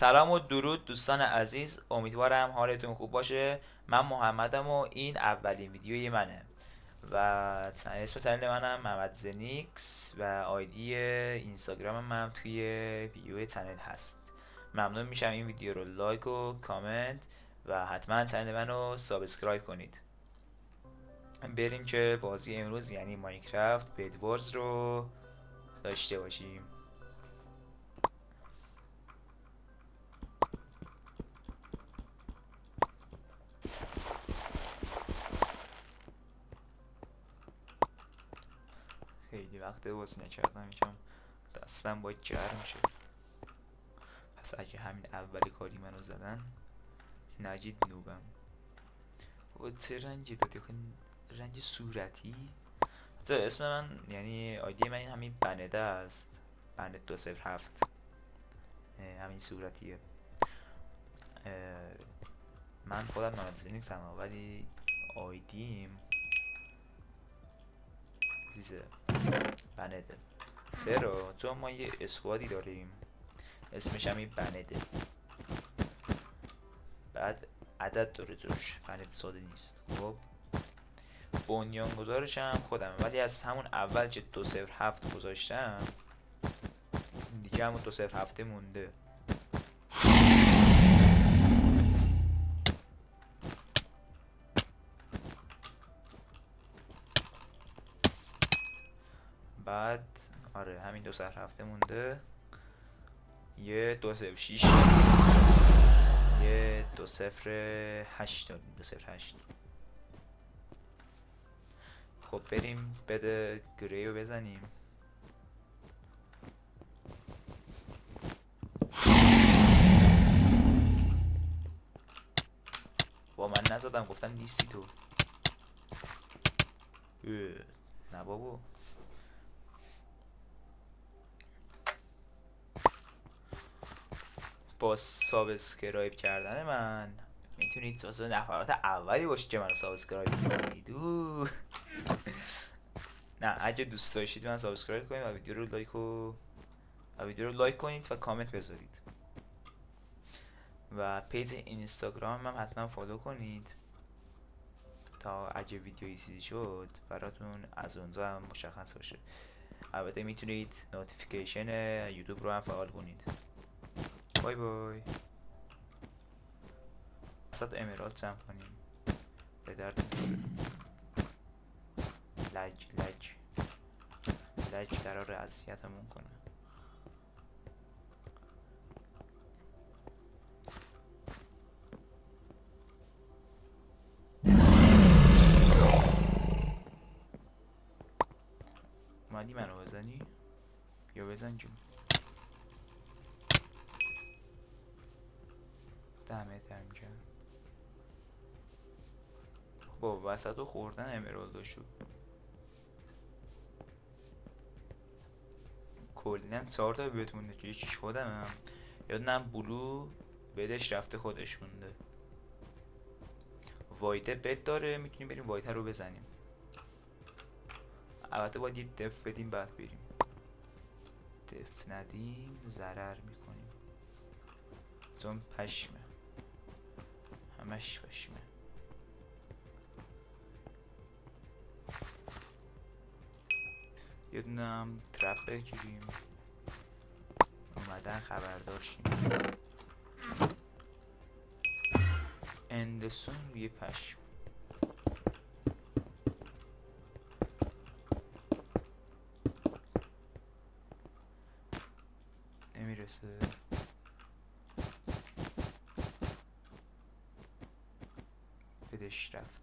سلام و درود دوستان عزیز، امیدوارم حالتون خوب باشه. من محمدم و این اولین ویدیوی منه و اسم چنل منم محمد زنیکس و آیدی اینستاگرامم هم توی بیو چنل هست. ممنون میشم این ویدیو رو لایک و کامنت و حتما چنل منو سابسکرایب کنید. بریم که بازی امروز یعنی ماینکرافت بدوارز رو داشته باشیم. خیلی وقت بازی نکردم، یکم دستم باید گرم شد. پس اگه همین اولی کاری منو زدن نگید نوبم. و چه رنگی دادی؟ رنگ صورتی. حتی اسم من یعنی آیدی من همین بنده است، بنده 207. همین صورتیه. من خودم نامزدی هم ولی آیدیم چیزه، بنده. چرا؟ چون ما یه اسکوادی داریم اسمش همین بنده، بعد عدد داره جوش، بنده ساده نیست. خب بنیانگذارش هم خودم، ولی از همون اول که 207 گذاشتم دیگه همون 207 مونده. بعد آره همین 207 مونده. یه 206 یه 208 داریم، 208. خب بریم بده گری رو بزنیم. با من نزدم، گفتم نیستی تو. نه بابا. با سابسکرایب کردن من میتونید جزو نفرات اولی باشید که منو سابسکرایب کنید. نه اگه دوست داشتید من سابسکرایب کنید و ویدیو رو لایک کنید و کامنت بذارید و پیج اینستاگرام هم حتما فالو کنید تا اگه ویدیویی چیزی شد براتون از اونجا هم مشخص باشه. البته میتونید نوتیفیکیشن یوتیوب رو هم فعال کنید. بای بای. وسط امرالد جمع کنیم به درد لج قرار اذیتمون کنه. اومدی منو بزنی؟ یا بزن جون. دمت هم کرد. با وسط رو خوردن امرالد شد. کلن 4 تا بهت مونده که یکیش خودمم، یادم بلو بدش رفته خودش مونده. وایته بد داره، میتونیم بریم وایته رو بزنیم. البته باید یه دف بدیم بعد بریم. دف ندیم ضرر میکنیم چون پشمه، همش پشمه. یه دونه هم ترپ بگیریم، اومدن خبردار شیم. اندسون روی پشم. نمیرسه. بدش رفت.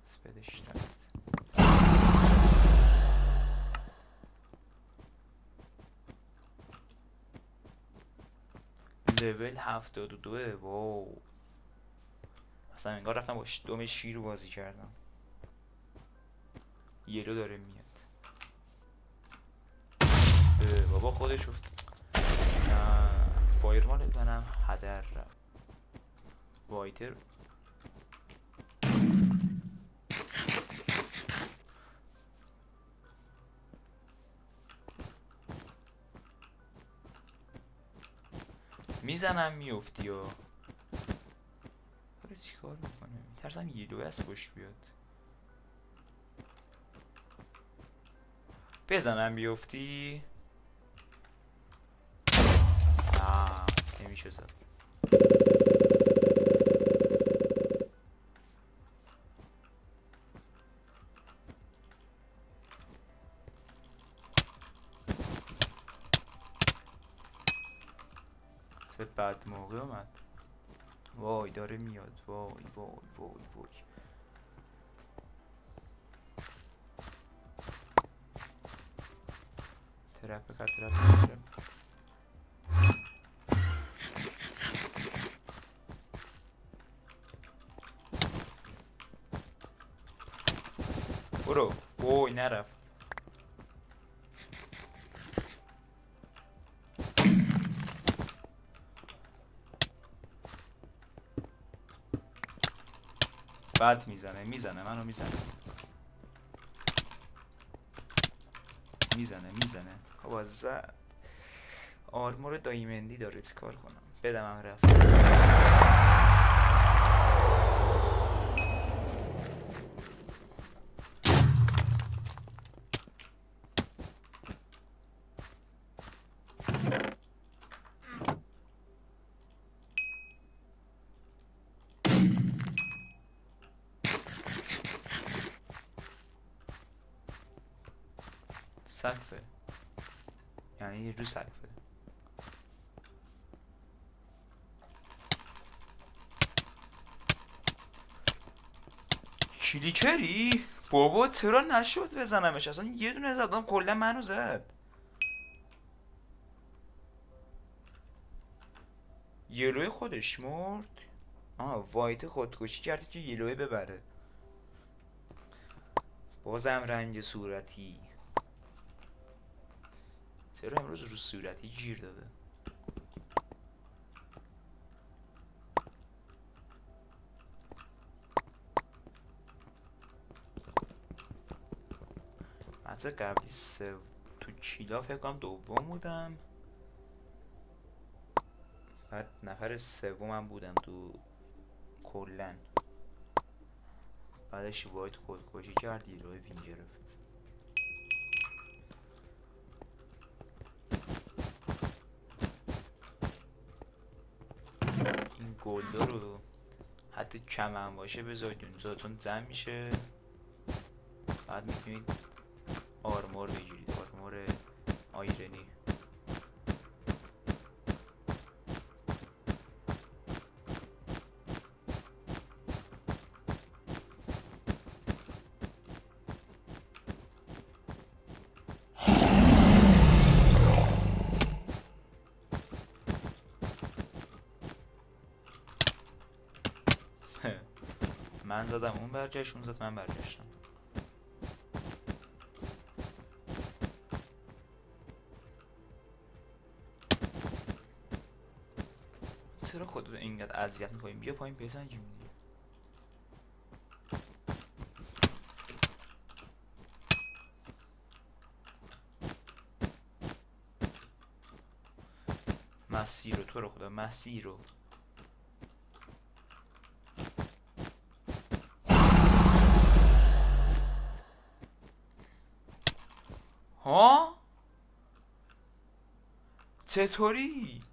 لول 72. واو، اصلا انگار رفتم با دوم شیر بازی کردم. یلو داره میاد. بابا خودش افت. نه فایرمال منم هدر رفت. وایتر میزنم میفتی و چی کار میکنه؟ ترسم یه دوی از پشت بیاد. بزنم بیفتی. نمیشه زد. چه بد موقع اومد. وای داره میاد. وای وای وای وای. ترپ بکر ترپ. برو. وای نرفت. بد میزنه منو میزنه. خب زد. آرمور دایمندی داره چیکار کنم؟ بدمم رفت. سقفه، یعنی رو سقفه. کلیکری؟ بابا چرا نشد بزنمش؟ اصلا یه دونه زدم کلا منو زد. یلوی خودش مرد. وایت خودکشی کرده که یلوی ببره. بازم رنگ صورتی. چرا امروز رو صورتی گیر داده؟ مدرسه قبلی تو کیلا فکر کنم دوم بودم. بعد نفر سومم بودم تو کلن. بعدش وایت خودکشی کرد یلوی وین گرفت. این گلدا رو حتی کم هم باشه بذارید اونجاتون زن میشه. بعد میتونید آرمور بگیرید، آرمور آیرنی. من زدم اون برگشت، اون زد من برگشتم. چرا خودتو اینقدر اذیت میکنیم؟ بیا پایین بزنیم دیگه. مسیر رو تو رو خدا مسیر رو. ها؟ چطوری؟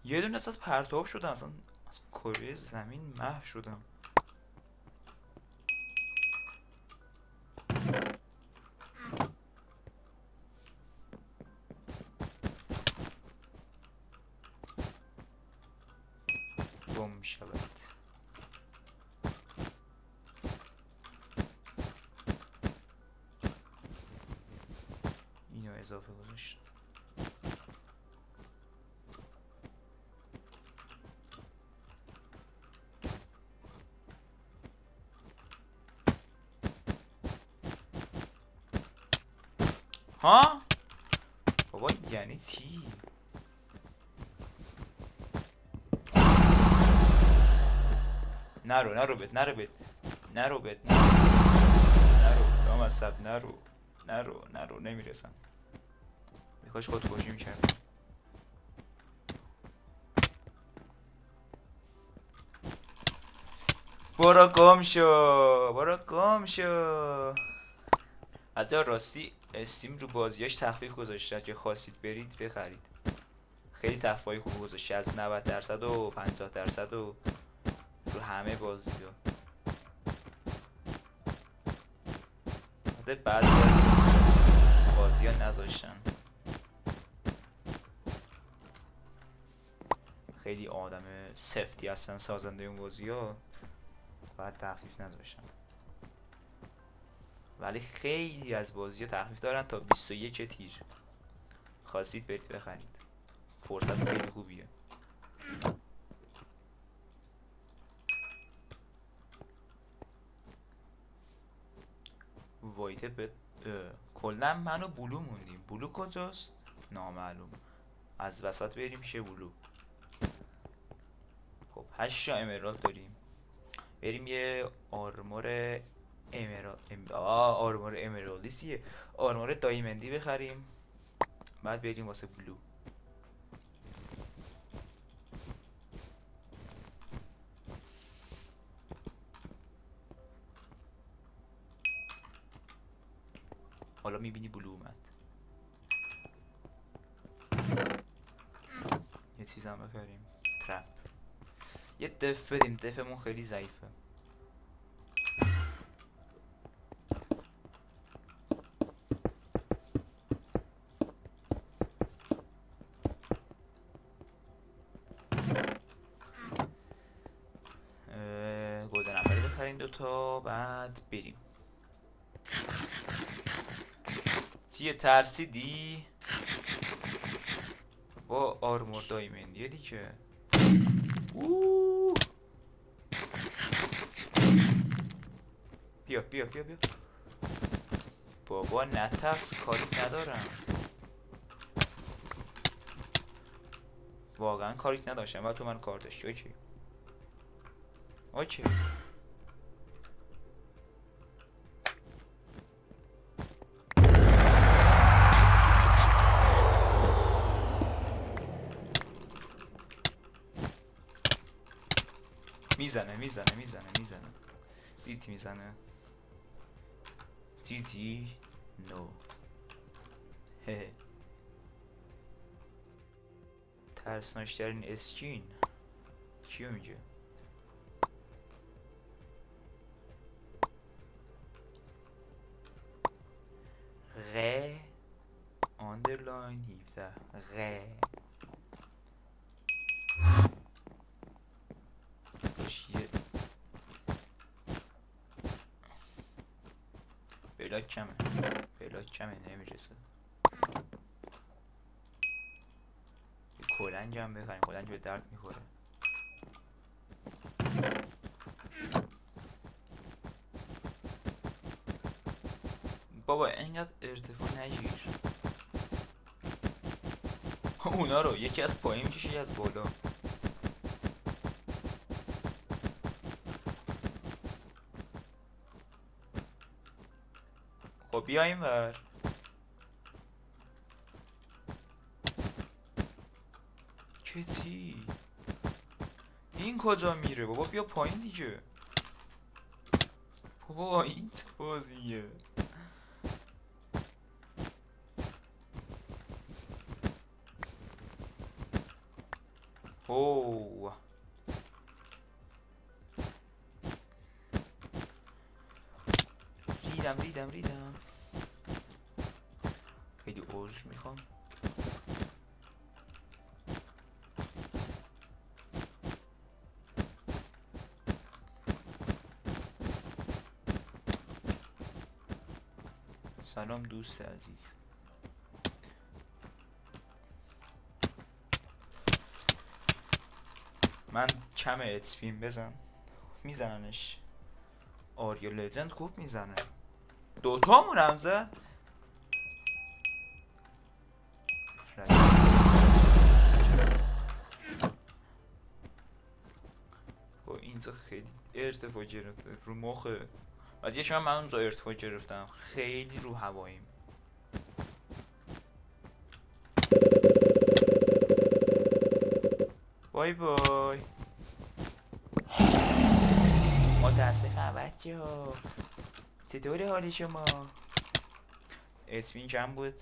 یه دونه ازت پرتاب شدم اصلا از کره زمین محو شدم. گم شود. اینو اضافه گذاشتم. ها؟ بابا یعنی چی؟ نرو بت نرو لامصب نرو نمیرسم. میخواش خودکشی میکرد. برو گم شو، برو گم شو. حتی راستی استیم رو بازیاش تخفیف گذاشته که خواستید برید بخرید. خیلی تخفیفای خوب گذاشته، از 90% و 50% و رو همه بازی‌ها. البته بعضی از بازی‌ها نذاشتن. خیلی آدم سفتی هستن سازنده اون بازی‌ها، بعد تخفیف نذاشتن. ولی خیلی از بازی‌ها تخفیف دارن تا 21 تیر. خواستید برید بخرید، فرصت خیلی خوبیه. وایت به کلا من و بلو موندیم. بلو کجاست؟ نامعلوم. از وسط بریم پیش بلو. خب 8 تا امرالد داریم. بریم یه آرمور آرمور امرالدیه، آرمور دایمندی بخریم، بعد بریم واسه بلو. حالا میبینی بلو اومد. یه چیزم بخریم، ترپ. یه دف بدیم، دفمون خیلی ضعیفه. گلدن نفری بخریم دوتا، بعد بریم. چیه ترسیدی؟ با آرمور دایمندیه دیگه. اوه. بیا بیا بیا بیا. بابا نترس، کاری ندارم. واقعا کاریت نداشتم و تو من کار داشتی. اوکی اوکی. میزنه میزنه میزنه میزنه. دیت میزنه. جی جی نو. ترسناکترین اسکین کیو میگه؟ غ آندرلاین 17 غ. چیه؟ بلاک کمه، بلاک کمه نمیرسه. کلنج هم بخریم، کلنج به درد میخوره. بابا اینقدر ارتفاع نگیر. اونا رو یکی از پایین میکشی از بالا. خب بیا این ور. کتی این کجا میره بابا؟ بیا پایین دیگه. بابا این چه بازیه؟ اوه ریدم ریدم ریدم. خیلی عذر میخوام. سلام دوست عزیز. من کم اتپیم بزن. میزننش. آریا لجند خوب میزنه. دوتامون هم زد. با اینجا خیلی ارتفاع گرفته رو مخه. بعد یه شما من اونجا ارتفاع گرفتم، خیلی رو هواییم. بای بای. متاسفم بچه ها. چطوره حالی شما؟ اسمین چند بود؟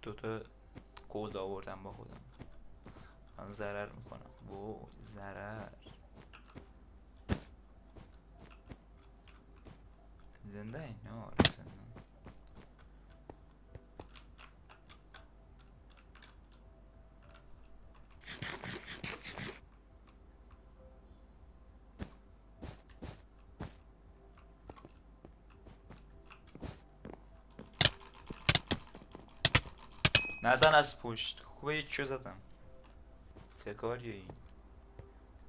دوتا گلد آوردم با خودم. من ضرر میکنم. وای ضرر. زنده اینا آره زنده. نزن از پشت. خوبه یکیو زدم. چه کاریه این؟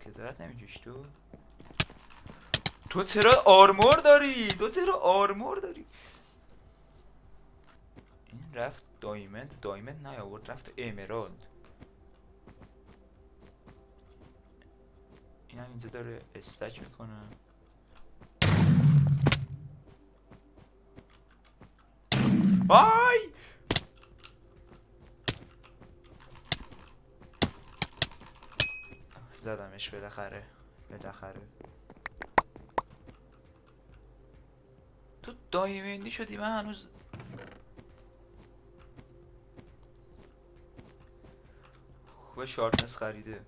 که دارت نمیجوش تو؟ تو چرا آرمور داری؟ تو چرا آرمور داری؟ این رفت دایمند نیاورد، رفت امرالد. این هم اینجا داره استک میکنه. وای زدمش بالاخره. تو دایمندی شدی. من هنوز خوبه شارپنس خریده.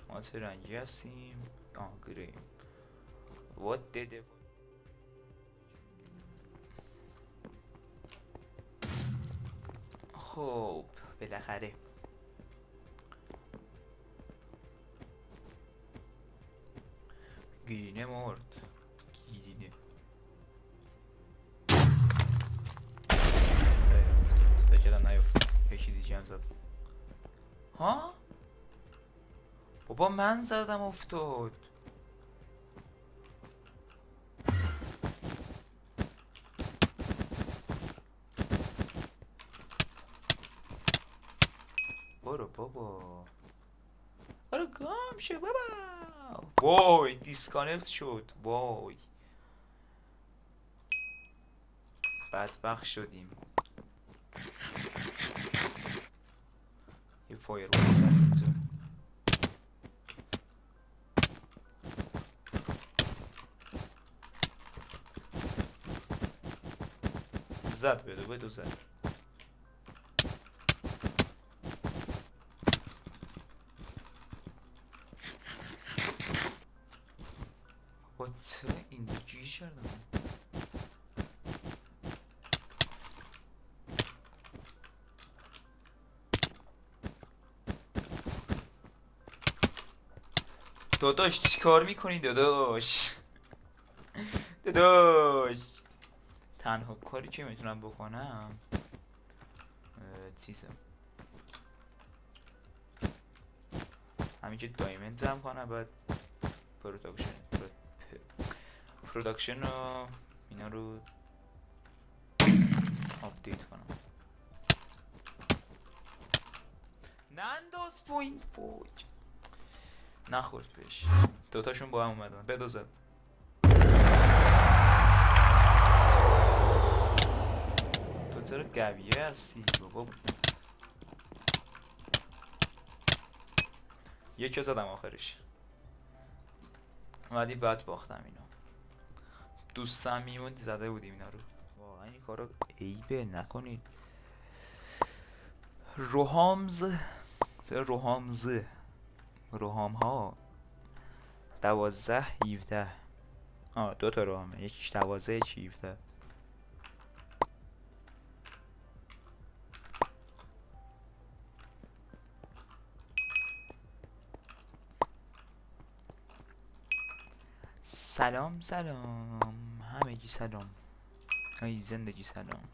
ما چه رنگی هستیم؟ گریم. What did it... خب بالاخره گیرینه مرد. گیرینه فکرم نیفتاد. یکی دیگه هم زد. ها؟ بابا من زدم افتاد. برو بابا. برو گم شو بابا. وای دیسکانکت شد. وای بدبخت شدیم. یه فایر وال زدیم اینجا. زد بدو زد. با چرا اینجا گیر کردم؟ داداش چی کار میکنی داداش؟ داداش تنها کاری که میتونم بکنم چیزم همین که دایمند جمع کنم. بعد پروداکشن رو اینا رو آپدیت کنم. ننداز پوینت فوج. نخورد بهش. دوتاشون با هم اومدن. بدوزد. تو چرا گویه هستی بابا؟ یکی زدم آخرش. ولی بعد باختم اینو. دوستم میموند زده بودیم اینا رو. واقعا این کارو عیبه نکنید. روهام ها 12 17. دو تا روهامه. یکیش 12 یکی 17. سلام همگی سلام. ای زندگی سلام.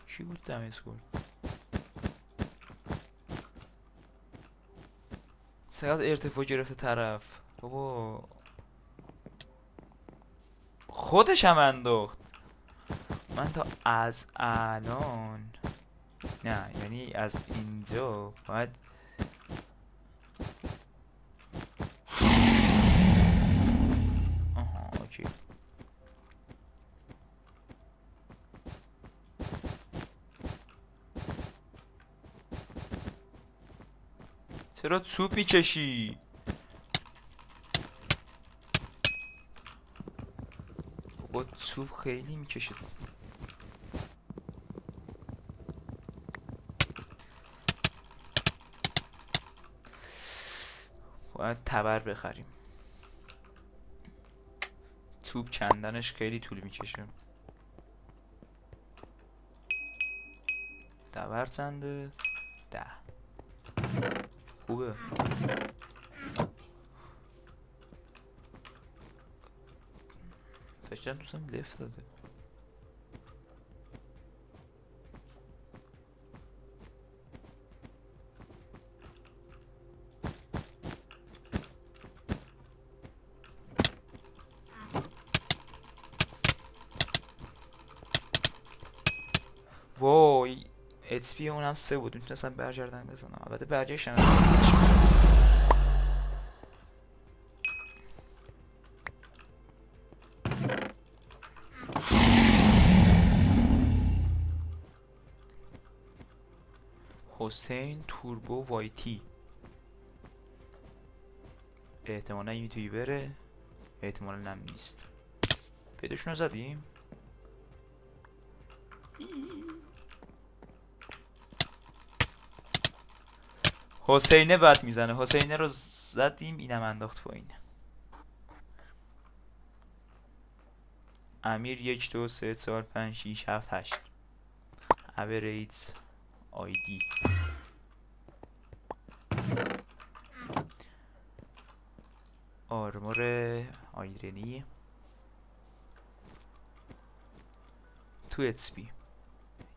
چی بود دم اسکول؟ چقدر ارتفاع گرفته طرف بابا. خودش هم انداخت. من تا از الان نه یعنی از اینجا باید اوکی چرا توپ میکشی؟ با توپ خیلی میکشید. باید تبر بخریم. توپ کندنش خیلی طول میکشه. تبر چنده؟ 10. خوبه. فکرم دوستم لفت داده. وای HP اونم 3 بود، میتونستم برگردن بزنم. البته برگشتم. حسین توربو وایتی احتمالا یوتیوبره، احتمالا هم نیست. پیداشون رو زدیم. حسینه بد میزنه. حسینه رو زدیم، اینم انداخت پایین. امیر 1 2 3 4 5 6 7 8 اوریت آیدی. آرمور آیرنی تو اسپی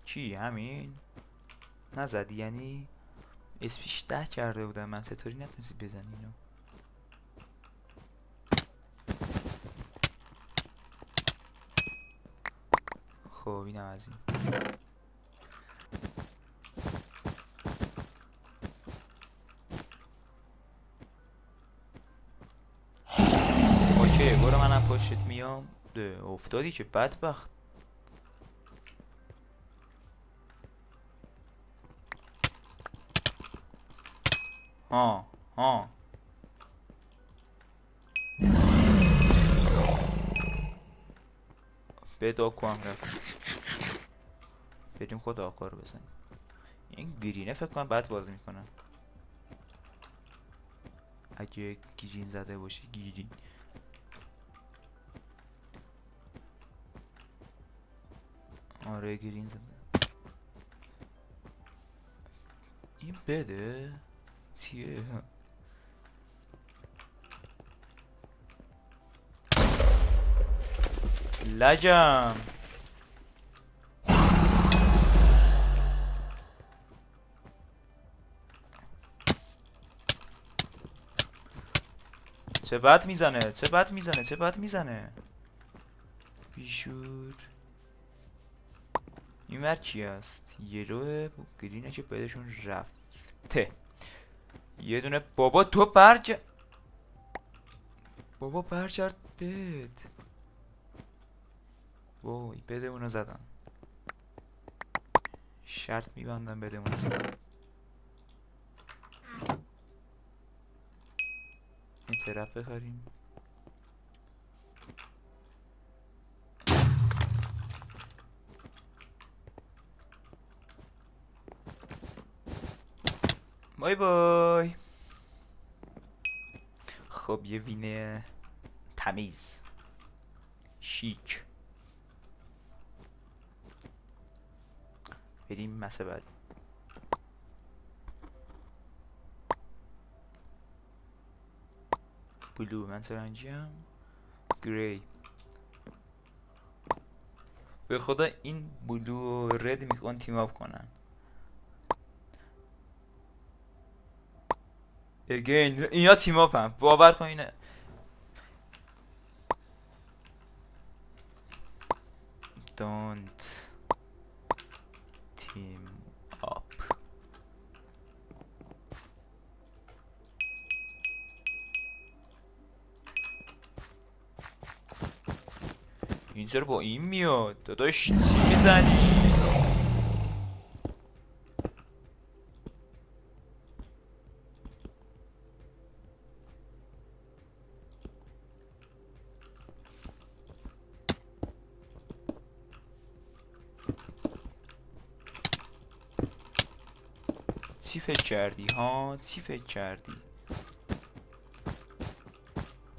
چی؟ همین نزدی یعنی؟ اسپیش 10 کرده بودم من، چطوری نتونستی بزنی اینو؟ خب اینم از این. اوکی برو منم پشتت میام. افتادی که بدبخت. ها به داکو هم رفت. بریم خود آقا رو بزنیم. این گرینه فکر کنم بد بازی میکنه. اگه گیرین زده باشه. گیرین آره گرین زده. این بده چیه؟ لجم چه بد میزنه. بیشور این ور کی هست؟ یه روه گرینه که بدشون رفته. یه دونه بابا تو بابا برگرد بد. وای بده اونو زدن. شرط میبندم بده اونو زدن. این طرف بخریم. بای بای. خب یه وینه تمیز شیک. بریم مسه بعد. بلو من سرنجیم. گری به خدا این بلو و رد میخوان تیم اپ کنن. اگین اینا تیم اپ هم باور کن. اینه don't team up. اینجا با این میاد داداش چی میزنی؟ چی فکر کردی ها؟ چی فکر کردی؟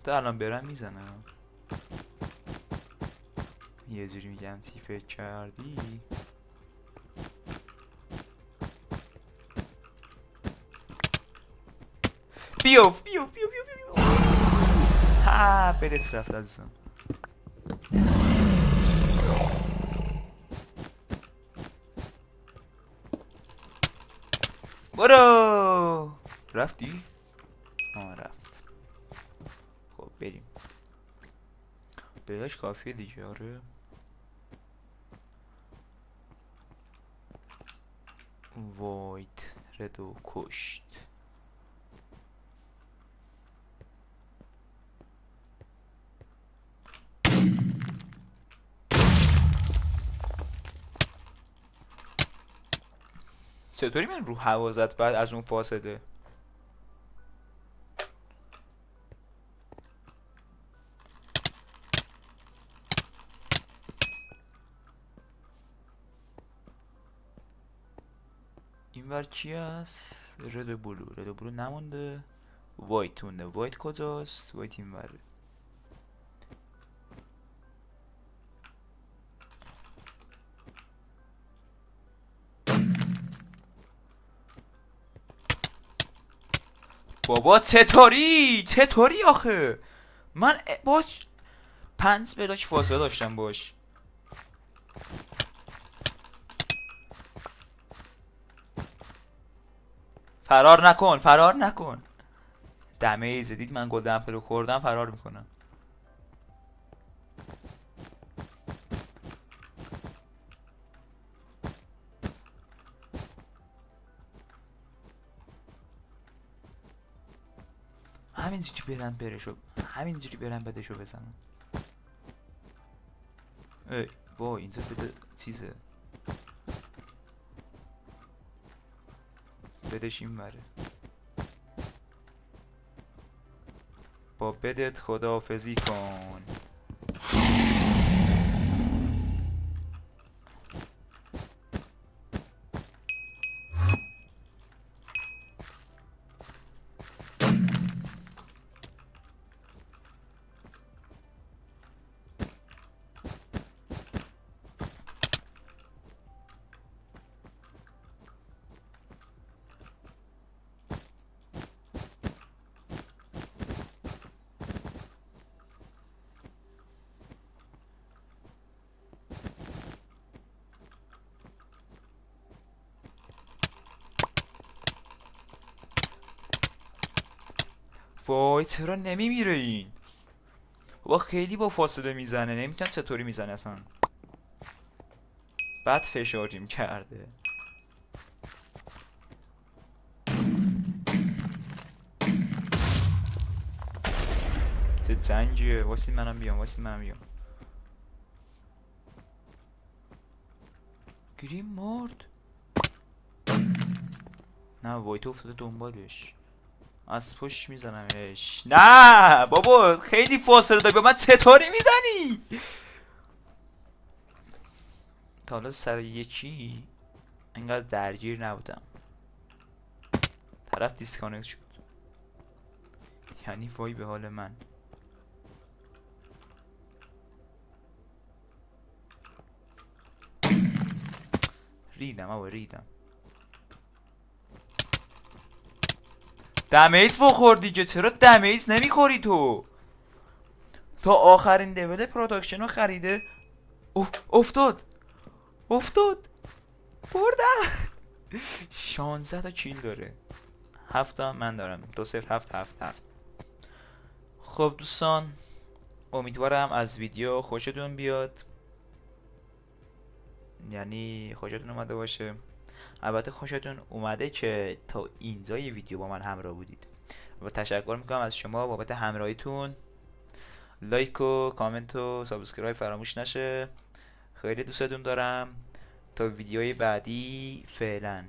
تا الان برم میزنم. یه جوری میگم چی فکر کردی؟ بیوف بیوف بیوف بیوف بیوف. ها بدت رفت ازم. برو. رفتی؟ رفت. خب بریم. بهش کافیه دیگه. آره وایت ردو کشت. چطوری من رو هوا زد بعد از اون فاصله؟ این ور کی هست؟ رد بلو نمونده. وایت مونده. وایت کجاست؟ وایت این وره. بابا چطوری آخه؟ من باش 5 بلاک فاصله داشتم باش. فرار نکن. دمه زدید من گل دمپلو خوردم فرار میکنم. همینجوری برم بدشو بزنم. ای وای اینجا بده چیزه. بدش این وره. با بدت خداحافظی کن. وای چرا نمیمیره این؟ بابا خیلی با فاصله میزنه. نمیتونم چطوری میزنه اصلا. بعد فشاریم کرده. چه جنگیه. واسه منم بیام. گریم مرد. نه وایت افتاده دنبالش. از پشت میزنمش. نه بابا خیلی فاصله داری. به من چطوری میزنی؟ تا حالا سر یکی انقدر درگیر نبودم. طرف دیسکانکت شد. یعنی وای به حال من. ریدم. دمیج بخور دیگه. چرا دمیج نمیخوری تو؟ تا آخرین لول پروداکشن رو خریده. افتاد بردم. 16 تا کیل داره. 7 تا من دارم. 20777. خب دوستان امیدوارم از ویدیو خوشتون بیاد. یعنی خوشتون اومده باشه. البته خوشتون اومده که تا اینجای ویدیو با من همراه بودید و تشکر میکنم از شما بابت همراهیتون. لایک و کامنت و سابسکرایب فراموش نشه. خیلی دوستتون دارم. تا ویدیوی بعدی فعلا.